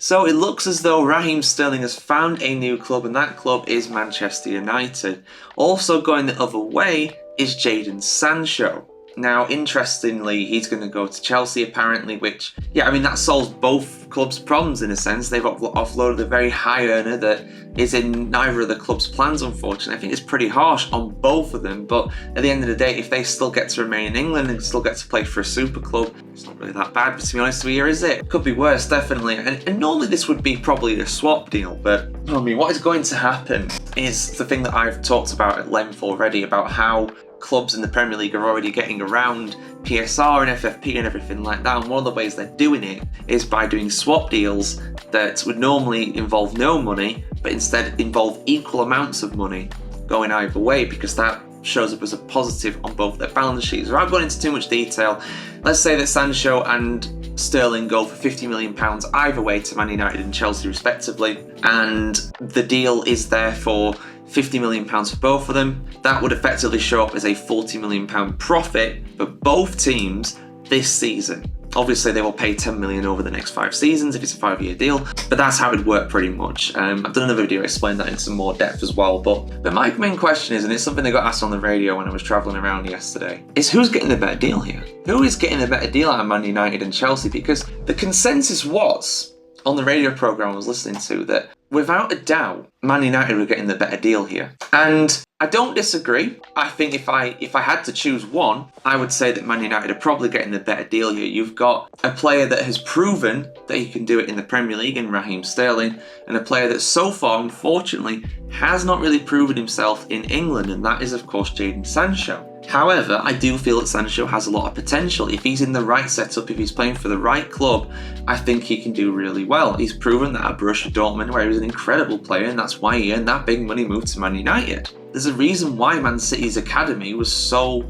So it looks as though Raheem Sterling has found a new club, and that club is Manchester United. Also going the other way is Jadon Sancho. Now, interestingly, he's going to go to Chelsea apparently, which, yeah, I mean, that solves both clubs' problems in a sense. They've offloaded a very high earner that is in neither of the club's plans, unfortunately. I think it's pretty harsh on both of them, but at the end of the day, if they still get to remain in England and still get to play for a super club, it's not really that bad, but to be honest with you, is it? Could be worse, definitely. And normally this would be probably a swap deal, but I mean, what is going to happen is the thing that I've talked about at length already, about how clubs in the Premier League are already getting around PSR and FFP and everything like that. And one of the ways they're doing it is by doing swap deals that would normally involve no money, but instead involve equal amounts of money going either way, because that shows up as a positive on both their balance sheets. Without going into too much detail, let's say that Sancho and Sterling go for £50 million either way to Man United and Chelsea respectively, and the deal is therefore £50 million for both of them. That would effectively show up as a £40 million profit for both teams this season. Obviously, they will pay $10 million over the next 5 seasons if it's a 5-year deal, but that's how it would work pretty much. I've done another video explaining that in some more depth as well, but my main question is, and it's something that got asked on the radio when I was travelling around yesterday, is who's getting the better deal here? Who is getting the better deal out of Man United and Chelsea? Because the consensus was, on the radio programme I was listening to, that without a doubt, Man United were getting the better deal here. And I don't disagree. I think if I had to choose one, I would say that Man United are probably getting the better deal here. You've got a player that has proven that he can do it in the Premier League in Raheem Sterling, and a player that so far, unfortunately, has not really proven himself in England, and that is, of course, Jadon Sancho. However, I do feel that Sancho has a lot of potential. If he's in the right setup, if he's playing for the right club, I think he can do really well. He's proven that at Borussia Dortmund, where he was an incredible player, and that's why he earned that big money move to Man United. There's a reason why Man City's academy was so,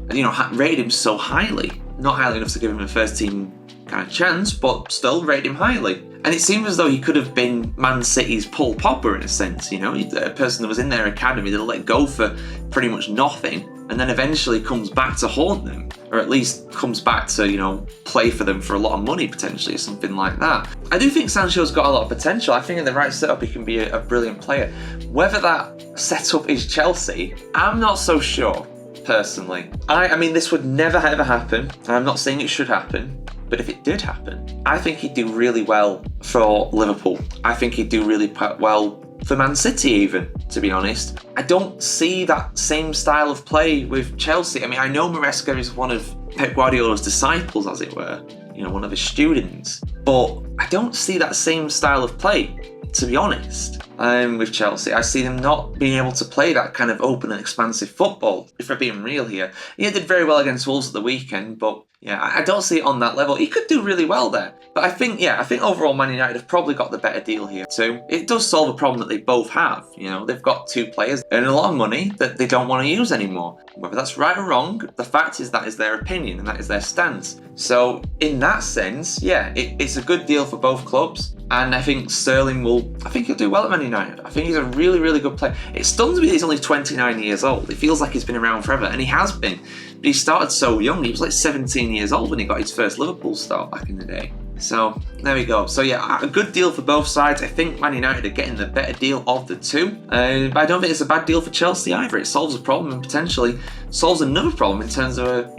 rated him so highly. Not highly enough to give him a first team kind of chance, but still rated him highly. And it seems as though he could have been Man City's Paul Pogba in a sense, a person that was in their academy that let go for pretty much nothing, and then eventually comes back to haunt them, or at least comes back to, play for them for a lot of money potentially, or something like that. I do think Sancho's got a lot of potential. I think in the right setup he can be a brilliant player. Whether that setup is Chelsea, I'm not so sure, personally. I mean, this would never ever happen, and I'm not saying it should happen, but if it did happen, I think he'd do really well for Liverpool. I think he'd do really well for Man City even, to be honest. I don't see that same style of play with Chelsea. I mean, I know Maresca is one of Pep Guardiola's disciples, as it were, one of his students, but I don't see that same style of play, to be honest, with Chelsea. I see them not being able to play that kind of open and expansive football, if we're being real here. He did very well against Wolves at the weekend, but yeah, I don't see it on that level. He could do really well there. But I think overall Man United have probably got the better deal here too. It does solve a problem that they both have. They've got 2 players earning a lot of money that they don't want to use anymore. Whether that's right or wrong, the fact is that is their opinion and that is their stance. So in that sense, yeah, it's a good deal for both clubs. And I think Sterling he'll do well at Man United. I think he's a really, really good player. It stuns me that he's only 29 years old. It feels like he's been around forever, and he has been. But he started so young. He was like 17 years old when he got his first Liverpool start back in the day. So there we go. So yeah, a good deal for both sides. I think Man United are getting the better deal of the two. But I don't think it's a bad deal for Chelsea either. It solves a problem and potentially solves another problem in terms of,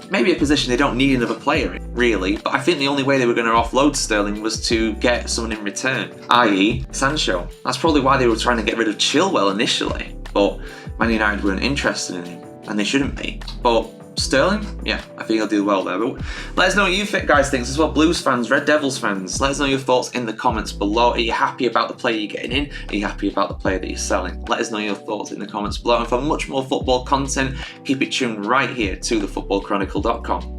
maybe a position they don't need another player in, really. But I think the only way they were going to offload Sterling was to get someone in return, i.e. Sancho. That's probably why they were trying to get rid of Chilwell initially. But Man United weren't interested in him, and they shouldn't be. But Sterling, yeah, I think he'll do well there. But let us know what you guys think as well. Blues fans, Red Devils fans, let us know your thoughts in the comments below. Are you happy about the player you're getting in? Are you happy about the player that you're selling? Let us know your thoughts in the comments below. And for much more football content, keep it tuned right here to thefootballchronicle.com.